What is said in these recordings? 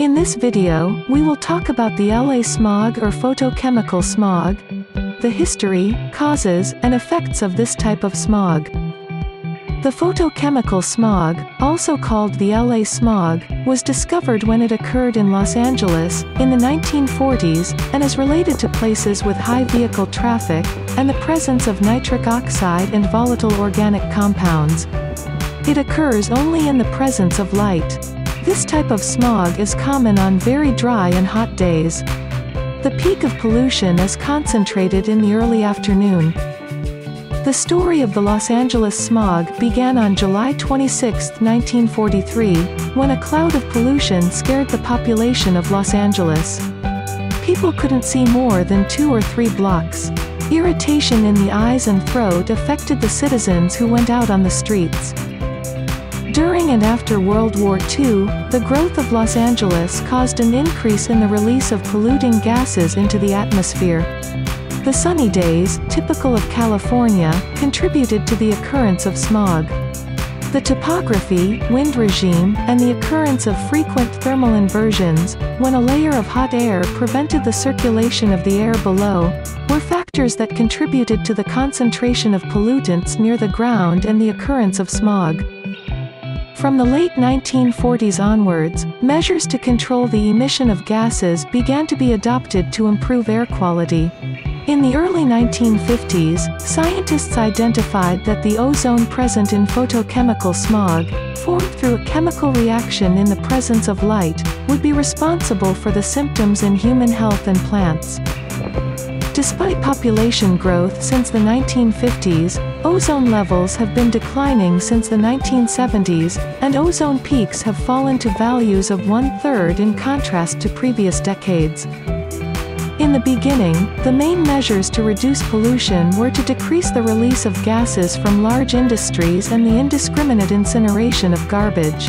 In this video, we will talk about the LA smog or photochemical smog, the history, causes, and effects of this type of smog. The photochemical smog, also called the LA smog, was discovered when it occurred in Los Angeles, in the 1940s, and is related to places with high vehicle traffic, and the presence of nitric oxide and volatile organic compounds. It occurs only in the presence of light. This type of smog is common on very dry and hot days. The peak of pollution is concentrated in the early afternoon. The story of the Los Angeles smog began on July 26, 1943, when a cloud of pollution scared the population of Los Angeles. People couldn't see more than 2 or 3 blocks. Irritation in the eyes and throat affected the citizens who went out on the streets. During and after World War II, the growth of Los Angeles caused an increase in the release of polluting gases into the atmosphere. The sunny days, typical of California, contributed to the occurrence of smog. The topography, wind regime, and the occurrence of frequent thermal inversions, when a layer of hot air prevented the circulation of the air below, were factors that contributed to the concentration of pollutants near the ground and the occurrence of smog. From the late 1940s onwards, measures to control the emission of gases began to be adopted to improve air quality. In the early 1950s, scientists identified that the ozone present in photochemical smog, formed through a chemical reaction in the presence of light, would be responsible for the symptoms in human health and plants. Despite population growth since the 1950s, ozone levels have been declining since the 1970s, and ozone peaks have fallen to values of 1/3 in contrast to previous decades. In the beginning, the main measures to reduce pollution were to decrease the release of gases from large industries and the indiscriminate incineration of garbage.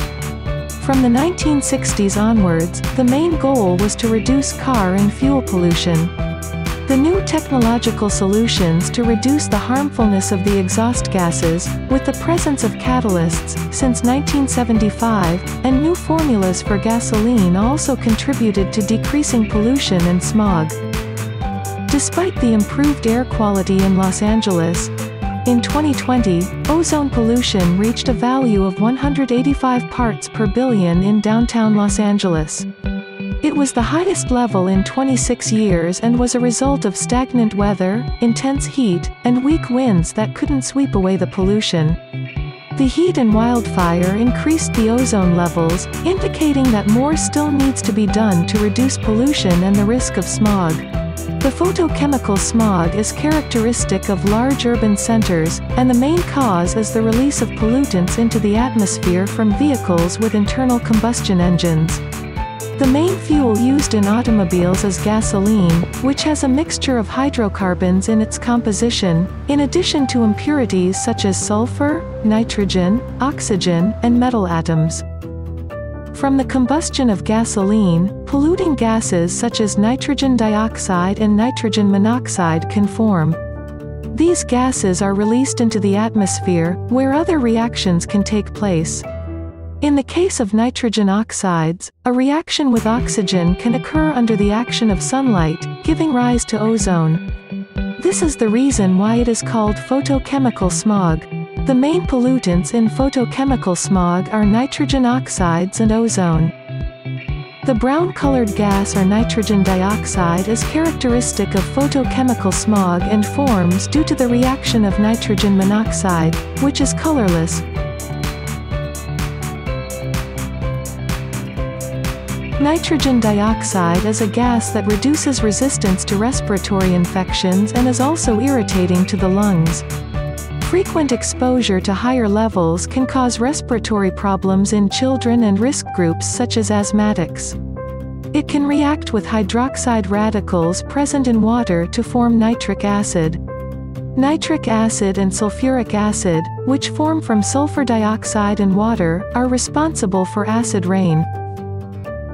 From the 1960s onwards, the main goal was to reduce car and fuel pollution. The new technological solutions to reduce the harmfulness of the exhaust gases, with the presence of catalysts, since 1975, and new formulas for gasoline also contributed to decreasing pollution and smog. Despite the improved air quality in Los Angeles, in 2020, ozone pollution reached a value of 185 parts per billion in downtown Los Angeles. It was the highest level in 26 years and was a result of stagnant weather, intense heat, and weak winds that couldn't sweep away the pollution. The heat and wildfire increased the ozone levels, indicating that more still needs to be done to reduce pollution and the risk of smog. The photochemical smog is characteristic of large urban centers, and the main cause is the release of pollutants into the atmosphere from vehicles with internal combustion engines. The main fuel used in automobiles is gasoline, which has a mixture of hydrocarbons in its composition, in addition to impurities such as sulfur, nitrogen, oxygen, and metal atoms. From the combustion of gasoline, polluting gases such as nitrogen dioxide and nitrogen monoxide can form. These gases are released into the atmosphere, where other reactions can take place. In the case of nitrogen oxides, a reaction with oxygen can occur under the action of sunlight, giving rise to ozone. This is the reason why it is called photochemical smog. The main pollutants in photochemical smog are nitrogen oxides and ozone. The brown-colored gas or nitrogen dioxide is characteristic of photochemical smog and forms due to the reaction of nitrogen monoxide, which is colorless. Nitrogen dioxide is a gas that reduces resistance to respiratory infections and is also irritating to the lungs. Frequent exposure to higher levels can cause respiratory problems in children and risk groups such as asthmatics. It can react with hydroxide radicals present in water to form nitric acid. Nitric acid and sulfuric acid, which form from sulfur dioxide and water, are responsible for acid rain.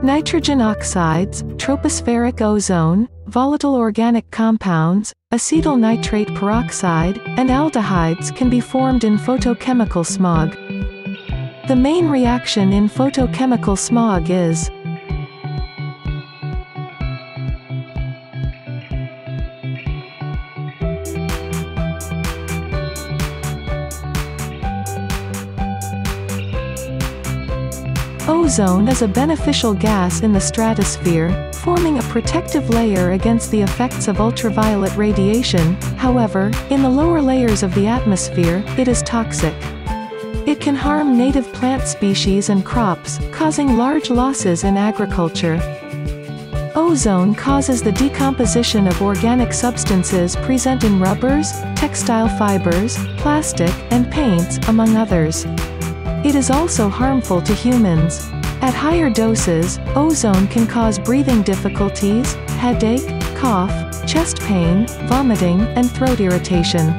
Nitrogen oxides, tropospheric ozone, volatile organic compounds, acetyl nitrate peroxide, and aldehydes can be formed in photochemical smog. The main reaction in photochemical smog is Ozone is a beneficial gas in the stratosphere, forming a protective layer against the effects of ultraviolet radiation. However, in the lower layers of the atmosphere, it is toxic. It can harm native plant species and crops, causing large losses in agriculture. Ozone causes the decomposition of organic substances present in rubbers, textile fibers, plastic, and paints, among others. It is also harmful to humans. At higher doses, ozone can cause breathing difficulties, headache, cough, chest pain, vomiting, and throat irritation.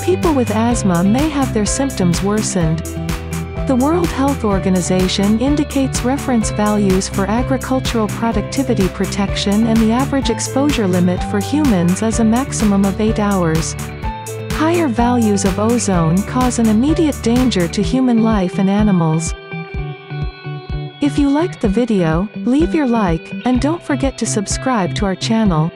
People with asthma may have their symptoms worsened. The World Health Organization indicates reference values for agricultural productivity protection, and the average exposure limit for humans is a maximum of 8 hours. Higher values of ozone cause an immediate danger to human life and animals. If you liked the video, leave your like, and don't forget to subscribe to our channel.